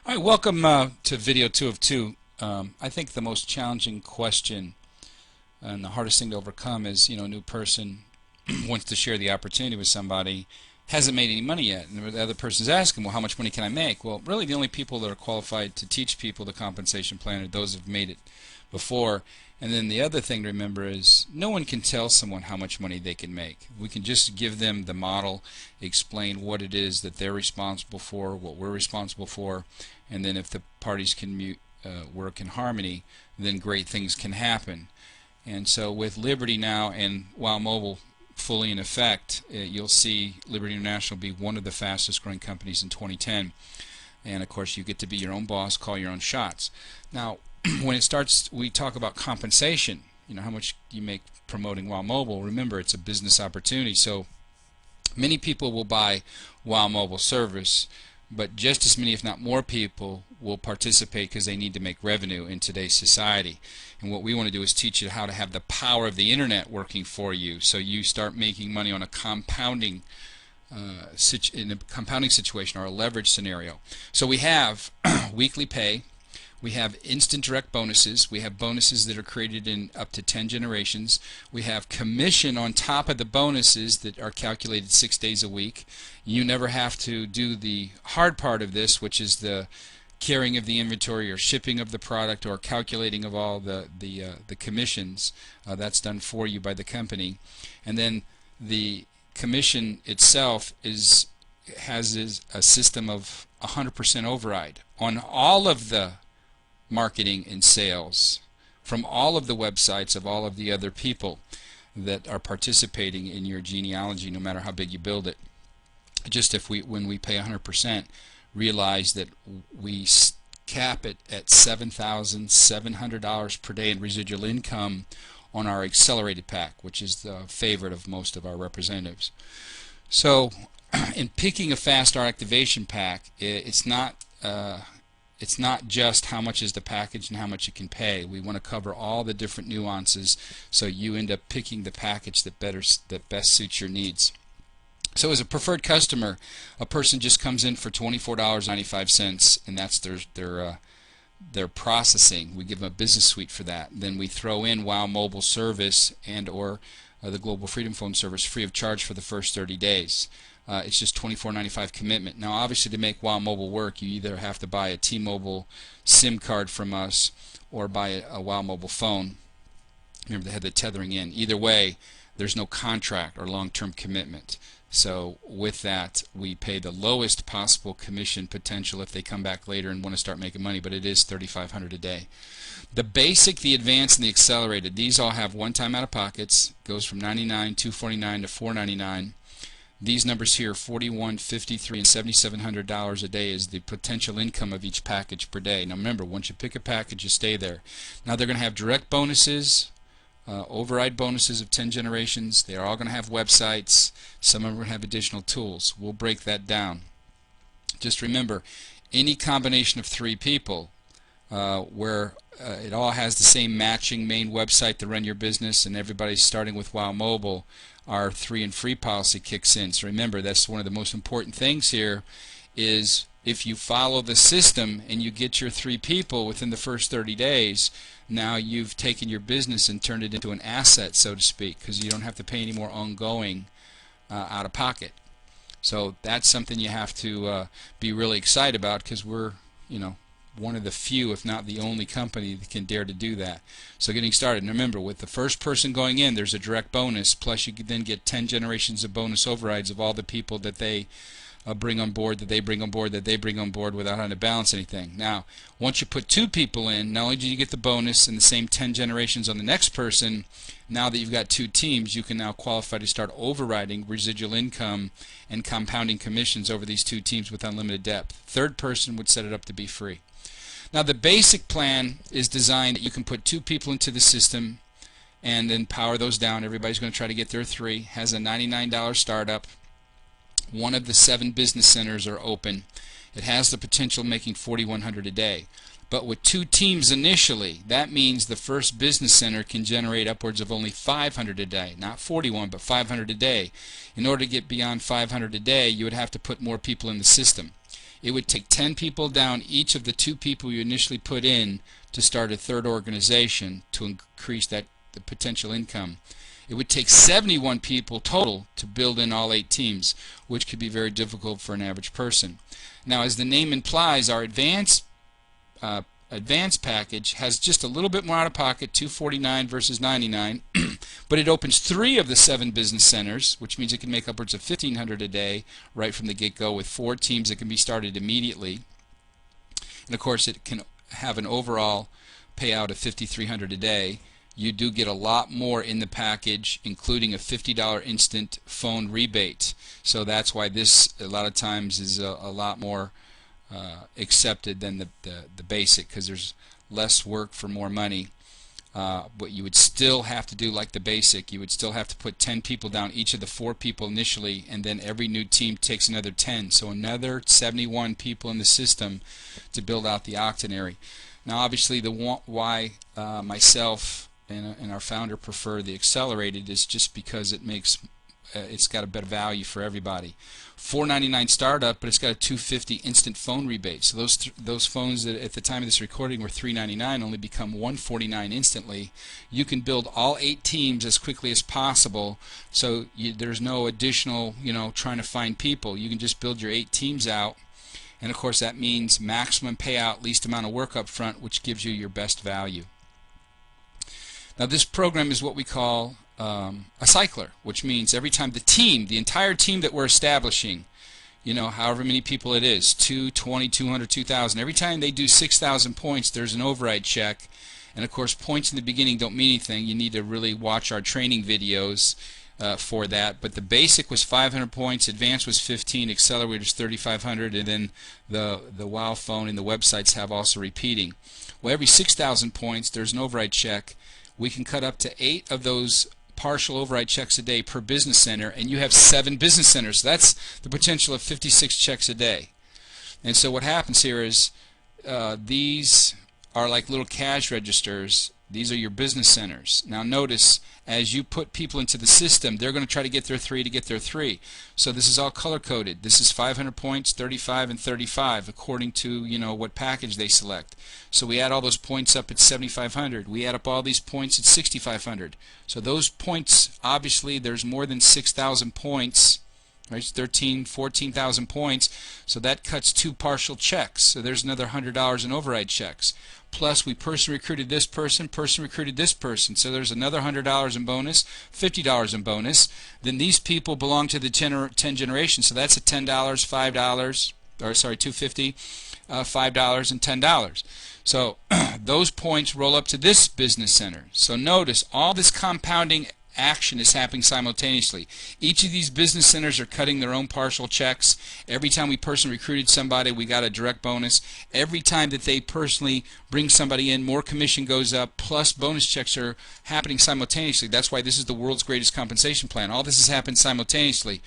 All right, welcome to video 2 of 2. I think the most challenging question and the hardest thing to overcome is, a new person wants to share the opportunity with somebody, hasn't made any money yet, and the other person's asking, well, how much money can I make? Well, really the only people that are qualified to teach people the compensation plan are those who have made it before. And then the other thing to remember is no one can tell someone how much money they can make. We can just give them the model, explain what it is that they're responsible for, what we're responsible for, and then if the parties can work in harmony, then great things can happen. And so with Liberty now and Wow Mobile fully in effect, you'll see Liberty International be one of the fastest growing companies in 2010. And of course you get to be your own boss, call your own shots. Now when it starts, we talk about compensation, how much you make promoting Wow Mobile. Remember, it's a business opportunity, so many people will buy Wow Mobile service, but just as many, if not more people, will participate because they need to make revenue in today's society. And what we want to do is teach you how to have the power of the internet working for you, so you start making money on a compounding in a compounding situation or a leverage scenario. So we have weekly pay. We have instant direct bonuses. We have bonuses that are created in up to 10 generations. We have commission on top of the bonuses that are calculated 6 days a week. You never have to do the hard part of this, which is the carrying of the inventory or shipping of the product or calculating of all the commissions. That's done for you by the company. And then the commission itself has a system of 100% override on all of the marketing and sales from all of the websites of all of the other people that are participating in your genealogy, no matter how big you build it. Just when we pay 100%, realize that we cap it at $7,700 per day in residual income on our accelerated pack, which is the favorite of most of our representatives. So in picking a fast start activation pack, it's not just how much is the package and how much you can pay. We want to cover all the different nuances so you end up picking the package that best suits your needs. So as a preferred customer, a person just comes in for $24.95, and that's their processing. We give them a business suite for that. Then we throw in Wow Mobile service and or the Global Freedom Phone service free of charge for the first 30 days. It's just $24.95 commitment. Now obviously to make Wow Mobile work, you either have to buy a T-Mobile SIM card from us or buy a Wow Mobile phone. Remember, they had the tethering in. Either way, there's no contract or long-term commitment. So with that, we pay the lowest possible commission potential if they come back later and want to start making money, but it is $3,500 a day. The basic, the advanced, and the accelerated, these all have one-time out-of-pockets. Goes from $99, $249 to $499. These numbers here, $41, $53, and $7,700 a day is the potential income of each package per day. Now remember, once you pick a package, you stay there. Now they're going to have direct bonuses, override bonuses of 10 generations. They are all going to have websites. Some of them are going to have additional tools. We'll break that down. Just remember, any combination of 3 people where it all has the same matching main website to run your business and everybody's starting with Wow Mobile, our 3 and free policy kicks in. So remember, that's one of the most important things here is if you follow the system and you get your 3 people within the first 30 days, now you've taken your business and turned it into an asset, so to speak, because you don't have to pay any more ongoing out of pocket. So that's something you have to be really excited about, because we're one of the few, if not the only company that can dare to do that. So getting started, and remember, with the first person going in, there's a direct bonus, plus you can then get 10 generations of bonus overrides of all the people that they bring on board, that they bring on board, that they bring on board without having to balance anything. Now, once you put 2 people in, not only do you get the bonus and the same 10 generations on the next person, now that you've got 2 teams, you can now qualify to start overriding residual income and compounding commissions over these 2 teams with unlimited depth. Third person would set it up to be free. Now the basic plan is designed that you can put 2 people into the system and then power those down. Everybody's going to try to get their 3. Has a $99 startup. One of the 7 business centers are open. It has the potential of making $4,100 a day. But with 2 teams initially, that means the first business center can generate upwards of only $500 a day. Not 41, but $500 a day. In order to get beyond $500 a day, you would have to put more people in the system. It would take 10 people down each of the 2 people you initially put in to start a third organization to increase the potential income. It would take 71 people total to build in all 8 teams, which could be very difficult for an average person. Now, as the name implies, our advanced package has just a little bit more out of pocket, $249 versus $99, but it opens 3 of the 7 business centers, which means it can make upwards of $1,500 a day right from the get-go, with 4 teams that can be started immediately. And of course, it can have an overall payout of $5,300 a day. You do get a lot more in the package, including a $50 instant phone rebate. So that's why this a lot of times is a lot more accepted than the basic, because there's less work for more money. But you would still have to do like the basic. You would still have to put 10 people down each of the 4 people initially, and then every new team takes another 10. So another 71 people in the system to build out the octonary. Now obviously why myself and our founder prefer the accelerated is just because it makes it's got a better value for everybody. $499 startup, but it's got a $250 instant phone rebate. So those phones that at the time of this recording were $399 only become $149 instantly. You can build all 8 teams as quickly as possible. So there's no additional, trying to find people. You can just build your 8 teams out, and of course that means maximum payout, least amount of work up front, which gives you your best value. Now this program is what we call a cycler, which means every time the entire team that we're establishing, however many people it is, 2, 20, 200, 2,000, every time they do 6,000 points, there's an override check. And of course, points in the beginning don't mean anything. You need to really watch our training videos for that. But the basic was 500 points, advanced was 15, accelerator was 3,500, and then the WOW phone and the websites have also repeating. Well, every 6,000 points, there's an override check. We can cut up to 8 of those partial override checks a day per business center, and you have 7 business centers. So that's the potential of 56 checks a day. And so what happens here is these are like little cash registers. These are your business centers. Now notice, as you put people into the system, they're going to try to get their 3 to get their 3. So this is all color-coded. This is 500 points, 35, and 35 according to what package they select. So we add all those points up at 7,500. We add up all these points at 6,500. So those points, obviously, there's more than 6,000 points. Right, 14,000 points, so that cuts 2 partial checks. So there's another $100 in override checks. Plus, we person recruited this person recruited this person. So there's another $100 in bonus, $50 in bonus. Then these people belong to the 10 generations, so that's a $10, $5, or sorry, $250, $5, and $10. So those points roll up to this business center. So notice all this compounding action is happening simultaneously. Each of these business centers are cutting their own partial checks. Every time we person recruited somebody, we got a direct bonus. Every time that they personally bring somebody in, more commission goes up, plus bonus checks are happening simultaneously. That's why this is the world's greatest compensation plan. All this has happened simultaneously.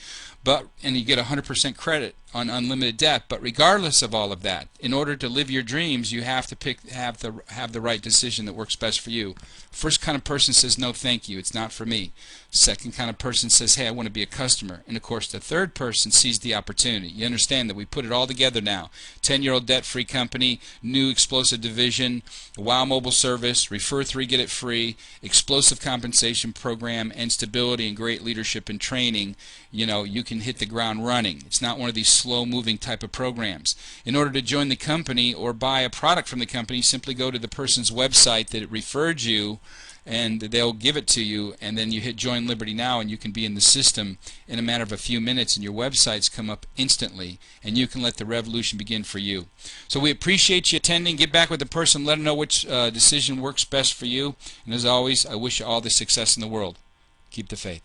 And you get 100% credit on unlimited debt. But regardless of all of that, in order to live your dreams, you have to have the right decision that works best for you. First kind of person says, no thank you, it's not for me. Second kind of person says, hey, I want to be a customer. And of course the third person sees the opportunity. You understand that we put it all together now. 10-year-old debt-free company, new explosive division, WOW mobile service, refer 3 get it free, explosive compensation program, and stability and great leadership and training. You can hit the ground running. It's not one of these slow-moving type of programs. In order to join the company or buy a product from the company, simply go to the person's website that referred you, and they'll give it to you, and then you hit Join Liberty Now, and you can be in the system in a matter of a few minutes, and your websites come up instantly, and you can let the revolution begin for you. So we appreciate you attending. Get back with the person, let them know which decision works best for you, and as always, I wish you all the success in the world. Keep the faith.